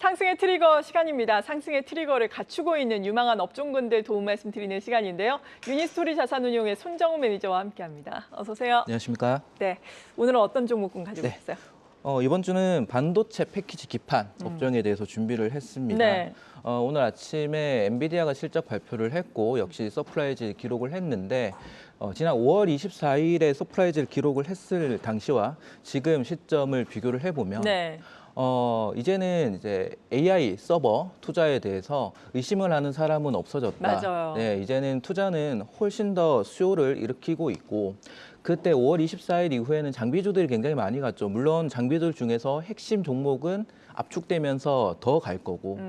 상승의 트리거 시간입니다. 상승의 트리거를 갖추고 있는 유망한 업종군들 도움 말씀드리는 시간인데요. 유니스토리 자산운용의 손정우 매니저와 함께합니다. 어서 오세요. 안녕하십니까? 네, 오늘은 어떤 종목군 가지고 있어요? 이번 주는 반도체 패키지 기판 업종에 대해서 준비를 했습니다. 네. 오늘 아침에 엔비디아가 실적 발표를 했고 역시 서프라이즈 기록을 했는데 지난 5월 24일에 서프라이즈를 기록을 했을 당시와 지금 시점을 비교를 해보면 네. 이제는 이제 AI 서버 투자에 대해서 의심을 하는 사람은 없어졌다. 맞아요. 네, 이제는 투자는 훨씬 더 수요를 일으키고 있고 그때 5월 24일 이후에는 장비주들이 굉장히 많이 갔죠. 물론 장비들 중에서 핵심 종목은 압축되면서 더 갈 거고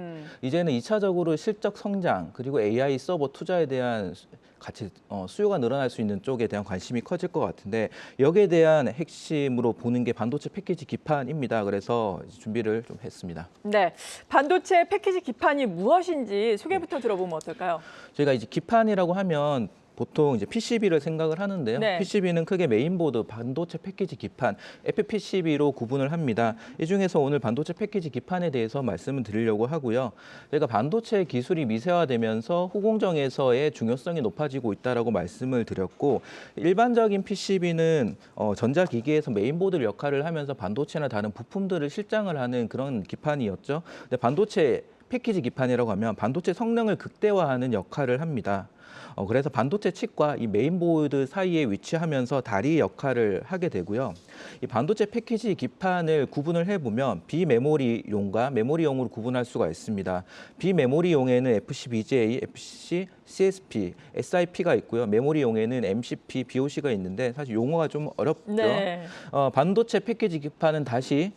이제는 2차적으로 실적 성장 그리고 AI 서버 투자에 대한 같이 수요가 늘어날 수 있는 쪽에 대한 관심이 커질 것 같은데 여기에 대한 핵심으로 보는 게 반도체 패키지 기판입니다. 그래서 준비를 좀 했습니다. 네, 반도체 패키지 기판이 무엇인지 소개부터 들어보면 어떨까요? 저희가 이제 기판이라고 하면 보통 이제 PCB를 생각을 하는데요. 네. PCB는 크게 메인보드, 반도체 패키지 기판, FPCB로 구분을 합니다. 이 중에서 오늘 반도체 패키지 기판에 대해서 말씀을 드리려고 하고요. 저희가 반도체 기술이 미세화되면서 후공정에서의 중요성이 높아지고 있다라고 말씀을 드렸고 일반적인 PCB는 전자기기에서 메인보드 역할을 하면서 반도체나 다른 부품들을 실장을 하는 그런 기판이었죠. 근데 반도체 패키지 기판이라고 하면 반도체 성능을 극대화하는 역할을 합니다. 그래서 반도체 칩과 이 메인보드 사이에 위치하면서 다리 역할을 하게 되고요. 이 반도체 패키지 기판을 구분을 해보면 비메모리용과 메모리용으로 구분할 수가 있습니다. 비메모리용에는 FC-BGA, FC, CSP, SIP가 있고요. 메모리용에는 MCP, BOC가 있는데 사실 용어가 좀 어렵죠. 네. 반도체 패키지 기판은 다시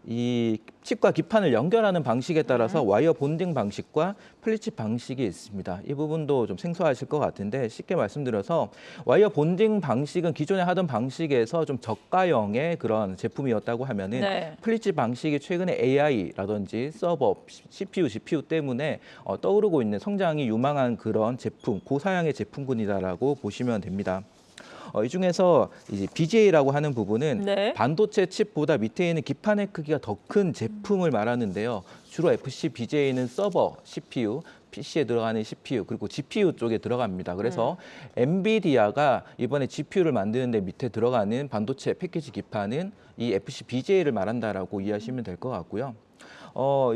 이 칩과 기판을 연결하는 방식에 따라서 와이어 본딩 방식과 플리칩 방식이 있습니다. 이 부분도 좀 생소하실 것 같은데 쉽게 말씀드려서 와이어 본딩 방식은 기존에 하던 방식에서 좀 저가형의 그런 제품이었다고 하면은 네. 플리칩 방식이 최근에 AI라든지 서버, CPU, GPU 때문에 떠오르고 있는 성장이 유망한 그런 제품, 고사양의 제품군이다라고 보시면 됩니다. 이 중에서 이제 BGA라고 하는 부분은 네. 반도체 칩보다 밑에 있는 기판의 크기가 더 큰 제품을 말하는데요. 주로 FC-BGA는 서버, CPU, PC에 들어가는 CPU 그리고 GPU 쪽에 들어갑니다. 그래서 엔비디아가 이번에 GPU를 만드는 데 밑에 들어가는 반도체 패키지 기판은 이 FC-BGA를 말한다라고 이해하시면 될 것 같고요.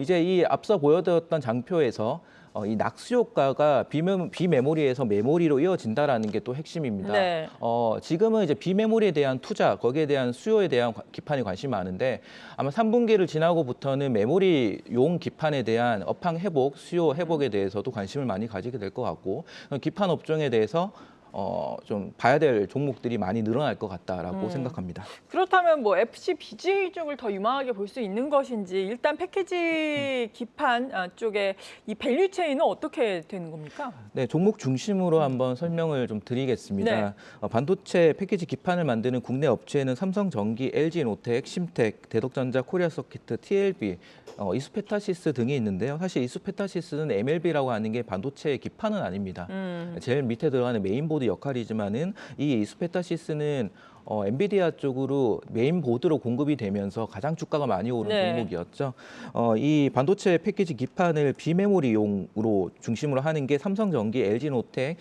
이제 이 앞서 보여드렸던 장표에서 이 낙수 효과가 비메모리에서 메모리로 이어진다라는 게 또 핵심입니다. 네. 지금은 이제 비메모리에 대한 투자, 거기에 대한 수요에 대한 기판이 관심이 많은데 아마 3분기를 지나고부터는 메모리용 기판에 대한 업황 회복, 수요 회복에 대해서도 관심을 많이 가지게 될 것 같고 기판 업종에 대해서 좀 봐야 될 종목들이 많이 늘어날 것 같다라고 생각합니다. 그렇다면 뭐 FC-BGA 쪽을 더 유망하게 볼 수 있는 것인지 일단 패키지 기판 쪽에 이 밸류 체인은 어떻게 되는 겁니까? 네, 종목 중심으로 한번 설명을 좀 드리겠습니다. 네. 반도체 패키지 기판을 만드는 국내 업체는 삼성전기, LG노텍, 심텍, 대덕전자, 코리아서키트, TLB, 이수페타시스 등이 있는데요. 사실 이수페타시스는 MLB라고 하는 게 반도체 기판은 아닙니다. 제일 밑에 들어가는 메인보드 역할이지만은 이 이수페타시스는 엔비디아 쪽으로 메인보드로 공급이 되면서 가장 주가가 많이 오른 네. 종목이었죠. 이 반도체 패키지 기판을 비메모리용으로 중심으로 하는 게 삼성전기, LG노텍,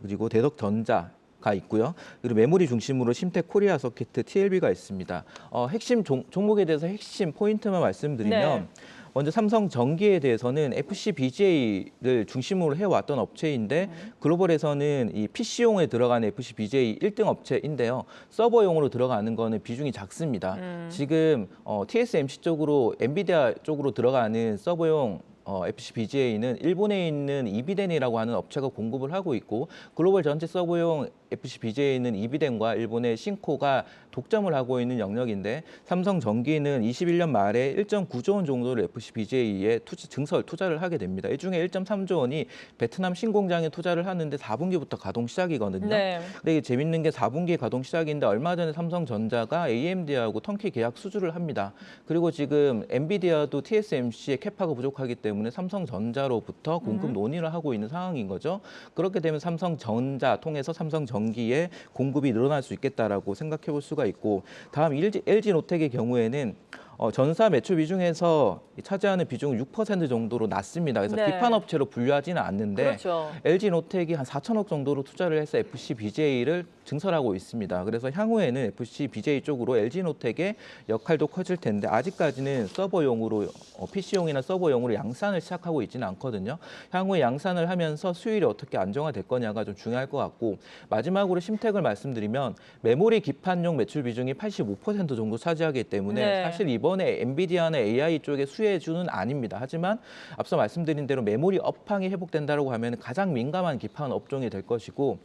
그리고 대덕전자가 있고요. 그리고 메모리 중심으로 심텍, 코리아서키트, TLB가 있습니다. 핵심 종목에 대해서 핵심 포인트만 말씀드리면 네. 먼저 삼성전기에 대해서는 FC-BGA를 중심으로 해왔던 업체인데 글로벌에서는 이 PC용에 들어가는 FC-BGA 1등 업체인데요. 서버용으로 들어가는 거는 비중이 작습니다. 지금 TSMC 쪽으로 엔비디아 쪽으로 들어가는 서버용 FC-BGA는 일본에 있는 이비덴이라고 하는 업체가 공급을 하고 있고 글로벌 전체 서버용 FC-BGA는 이비덴과 일본의 신코가 독점을 하고 있는 영역인데 삼성전기는 21년 말에 1.9조 원 정도를 FC-BGA에 증설 투자를 하게 됩니다. 이 중에 1.3조 원이 베트남 신공장에 투자를 하는데 4분기부터 가동 시작이거든요. 네. 근데 이게 재밌는 게 4분기 가동 시작인데 얼마 전에 삼성전자가 AMD하고 턴키 계약 수주를 합니다. 그리고 지금 엔비디아도 TSMC의 캐파가 부족하기 때문에 삼성전자로부터 공급 논의를 하고 있는 상황인 거죠. 그렇게 되면 삼성전자 통해서 삼성전기의 공급이 늘어날 수 있겠다라고 생각해 볼 수가 있고 다음 LG노텍의 경우에는 전사 매출 비중에서 차지하는 비중은 6% 정도로 낮습니다. 그래서 네. 기판 업체로 분류하지는 않는데 그렇죠. LG노텍이 한 4천억 정도로 투자를 해서 FCBJ를 증설하고 있습니다. 그래서 향후에는 FCBJ 쪽으로 LG노텍의 역할도 커질 텐데 아직까지는 서버용으로 PC용이나 서버용으로 양산을 시작하고 있지는 않거든요. 향후에 양산을 하면서 수율이 어떻게 안정화될 거냐가 좀 중요할 것 같고 마지막으로 심택을 말씀드리면 메모리 기판용 매출 비중이 85% 정도 차지하기 때문에 네. 사실 이번에 엔비디아나 AI 쪽의 수혜주는 아닙니다. 하지만 앞서 말씀드린 대로 메모리 업황이 회복된다고 하면 가장 민감한 기판 업종이 될 것이고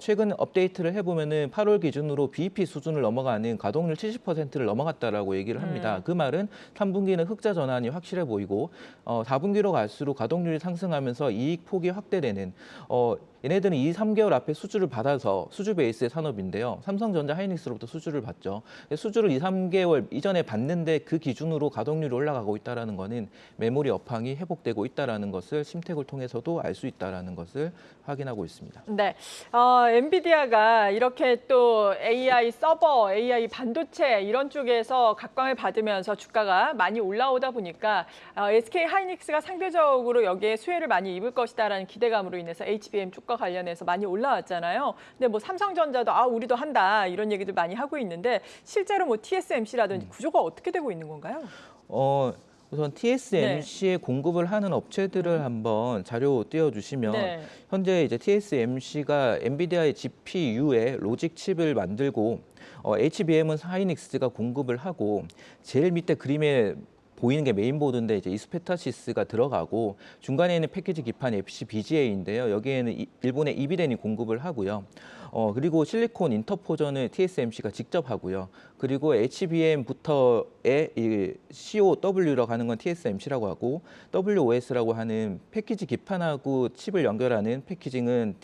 최근 업데이트를 해보면은 8월 기준으로 BEP 수준을 넘어가는 가동률 70%를 넘어갔다라고 얘기를 합니다. 그 말은 3분기는 흑자 전환이 확실해 보이고 4분기로 갈수록 가동률이 상승하면서 이익 폭이 확대되는 얘네들은 2, 3개월 앞에 수주를 받아서 수주 베이스의 산업인데요. 삼성전자 하이닉스로부터 수주를 받죠. 수주를 2, 3개월 이전에 받는데 그 기준으로 가동률이 올라가고 있다는 거는 메모리 업황이 회복되고 있다는 것을 심택을 통해서도 알 수 있다는 것을 확인하고 있습니다. 네, 엔비디아가 이렇게 또 AI 서버, AI 반도체 이런 쪽에서 각광을 받으면서 주가가 많이 올라오다 보니까 SK 하이닉스가 상대적으로 여기에 수혜를 많이 입을 것이다라는 기대감으로 인해서 HBM 쪽과 관련해서 많이 올라왔잖아요. 근데 뭐 삼성전자도 우리도 한다 이런 얘기들 많이 하고 있는데 실제로 뭐 TSMC라든지 구조가 어떻게 되고 있는 건가요? 우선 TSMC에 공급을 하는 업체들을 한번 자료 띄워주시면 네. 현재 이제 TSMC가 엔비디아의 GPU에 로직 칩을 만들고 HBM은 하이닉스가 공급을 하고 제일 밑에 그림에 보이는 게 메인보드인데 이제 이스페타시스가 들어가고 중간에 있는 패키지 기판이 FCBGA인데요. 여기에는 일본의 이비덴이 공급을 하고요. 그리고 실리콘 인터포전을 TSMC가 직접 하고요. 그리고 HBM부터의 이 COW라고 하는 건 TSMC라고 하고 WOS라고 하는 패키지 기판하고 칩을 연결하는 패키징은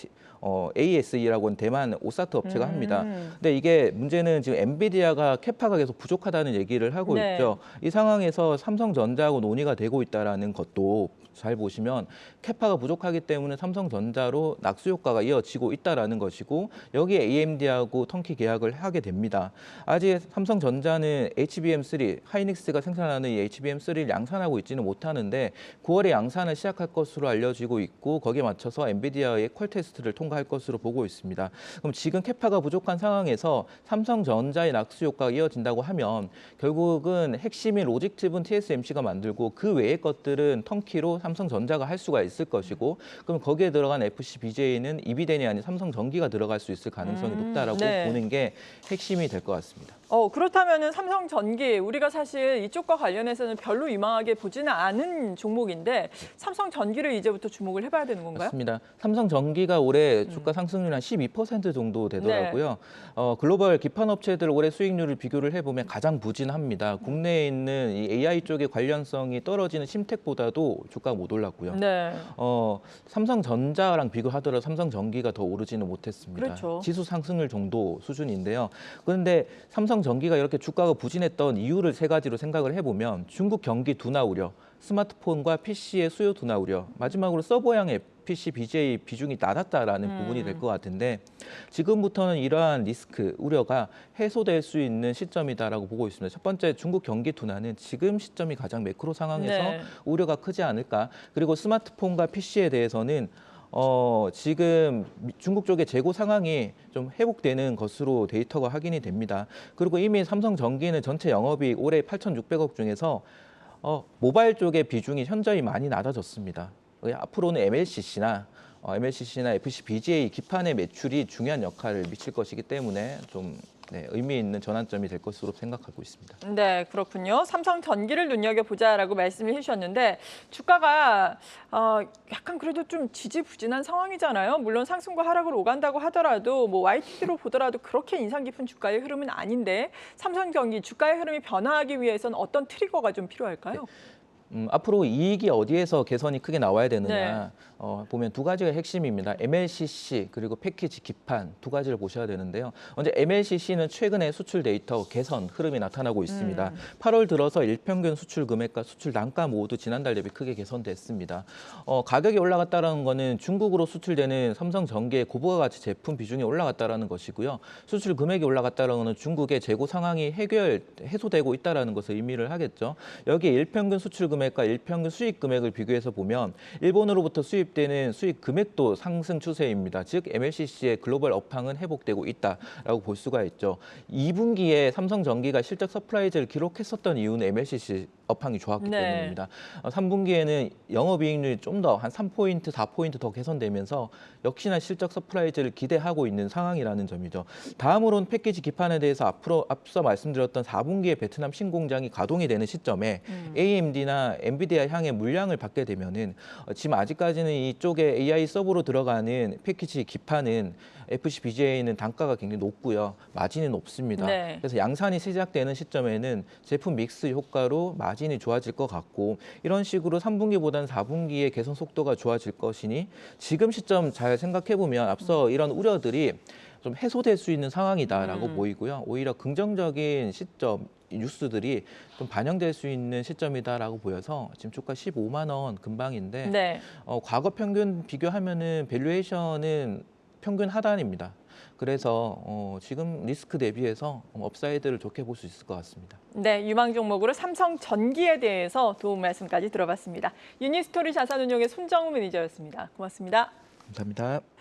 ASE라고 하는 대만 오사트 업체가 합니다. 근데 이게 문제는 지금 엔비디아가 캐파가 계속 부족하다는 얘기를 하고 네. 있죠. 이 상황에서 삼성전자하고 논의가 되고 있다는 것도 잘 보시면 캐파가 부족하기 때문에 삼성전자로 낙수 효과가 이어지고 있다는 것이고 여기에 AMD하고 턴키 계약을 하게 됩니다. 아직 삼성전자는 HBM3, 하이닉스가 생산하는 이 HBM3를 양산하고 있지는 못하는데 9월에 양산을 시작할 것으로 알려지고 있고 거기에 맞춰서 엔비디아의 퀄 테스트를 통과할 것으로 보고 있습니다. 그럼 지금 캐파가 부족한 상황에서 삼성전자의 낙수 효과가 이어진다고 하면 결국은 핵심인 로직 칩은 TSMC가 만들고 그 외의 것들은 턴키로 삼성전자가 할 수가 있을 것이고 그럼 거기에 들어간 FCBJ는 이비덴이 아닌 삼성전기가 들어갈 수 있을 가능성이 높다라고 네. 보는 게 핵심이 될 것 같습니다. 그렇다면은 삼성전기 우리가 사실 이쪽과 관련해서는 별로 유망하게 보지는 않은 종목인데 삼성전기를 이제부터 주목을 해봐야 되는 건가요? 맞습니다. 삼성전기가 올해 주가 상승률 한 12% 정도 되더라고요. 글로벌 기판 업체들 올해 수익률을 비교를 해보면 가장 부진합니다. 국내에 있는 이 AI 쪽의 관련성이 떨어지는 심텍보다도 주가가 못 올랐고요. 네. 삼성전자랑 비교하더라도 삼성전기가 더 오르지는 못했습니다. 그렇죠. 지수 상승률 정도 수준인데요. 그런데 삼성전기가 이렇게 주가가 부진했던 이유를 세 가지로 생각을 해보면 중국 경기 둔화 우려, 스마트폰과 PC의 수요 둔화 우려, 마지막으로 서버향의 PC, BJ 비중이 낮았다라는 부분이 될 것 같은데 지금부터는 이러한 리스크, 우려가 해소될 수 있는 시점이다라고 보고 있습니다. 첫 번째, 중국 경기 둔화는 지금 시점이 가장 매크로 상황에서 네. 우려가 크지 않을까. 그리고 스마트폰과 PC에 대해서는 지금 중국 쪽의 재고 상황이 좀 회복되는 것으로 데이터가 확인이 됩니다. 그리고 이미 삼성전기는 전체 영업이익 올해 8,600억 중에서 모바일 쪽의 비중이 현저히 많이 낮아졌습니다. 앞으로는 MLCC나 FCBGA 기판의 매출이 중요한 역할을 미칠 것이기 때문에 좀 의미 있는 전환점이 될 것으로 생각하고 있습니다. 네, 그렇군요. 삼성전기를 눈여겨보자라고 말씀을 해주셨는데 주가가 약간 그래도 좀 지지부진한 상황이잖아요. 물론 상승과 하락을 오간다고 하더라도 뭐 YTD로 보더라도 그렇게 인상 깊은 주가의 흐름은 아닌데 삼성전기 주가의 흐름이 변화하기 위해서는 어떤 트리거가 좀 필요할까요? 앞으로 이익이 어디에서 개선이 크게 나와야 되느냐 네. 보면 두 가지가 핵심입니다. MLCC 그리고 패키지 기판 두 가지를 보셔야 되는데요. 먼저 MLCC는 최근에 수출 데이터 개선 흐름이 나타나고 있습니다. 8월 들어서 일평균 수출 금액과 수출 단가 모두 지난달 대비 크게 개선됐습니다. 가격이 올라갔다는 거는 중국으로 수출되는 삼성전기의 고부가가치 제품 비중이 올라갔다는 것이고요. 수출 금액이 올라갔다는 거는 중국의 재고 상황이 해소되고 있다는 것을 의미를 하겠죠. 여기에 일평균 수출 금액과 일평균 수입 금액을 비교해서 보면 일본으로부터 수입되는 수입 금액도 상승 추세입니다. 즉 MLCC의 글로벌 업황은 회복되고 있다라고 볼 수가 있죠. 2분기에 삼성전기가 실적 서프라이즈를 기록했었던 이유는 MLCC 업황이 좋았기 네. 때문입니다. 3분기에는 영업이익률이 좀 더 한 3포인트, 4포인트 더 개선되면서 역시나 실적 서프라이즈를 기대하고 있는 상황이라는 점이죠. 다음으로는 패키지 기판에 대해서 앞서 말씀드렸던 4분기에 베트남 신공장이 가동이 되는 시점에 AMD나 엔비디아 향해 물량을 받게 되면은 지금 아직까지는 이쪽에 AI 서버로 들어가는 패키지 기판은 FC BGA는 단가가 굉장히 높고요. 마진이 높습니다. 네. 그래서 양산이 시작되는 시점에는 제품 믹스 효과로 마진이 좋아질 것 같고 이런 식으로 3분기보다는 4분기의 개선 속도가 좋아질 것이니 지금 시점 잘 생각해보면 앞서 이런 우려들이 좀 해소될 수 있는 상황이다라고 보이고요. 오히려 긍정적인 시점 뉴스들이 좀 반영될 수 있는 시점이다라고 보여서 지금 주가 15만 원 근방인데 네. 과거 평균 비교하면은 밸류에이션은 평균 하단입니다. 그래서 지금 리스크 대비해서 업사이드를 좋게 볼 수 있을 것 같습니다. 네, 유망 종목으로 삼성전기에 대해서 도움 말씀까지 들어봤습니다. 유니스토리 자산운용의 손정우 매니저였습니다. 고맙습니다. 감사합니다.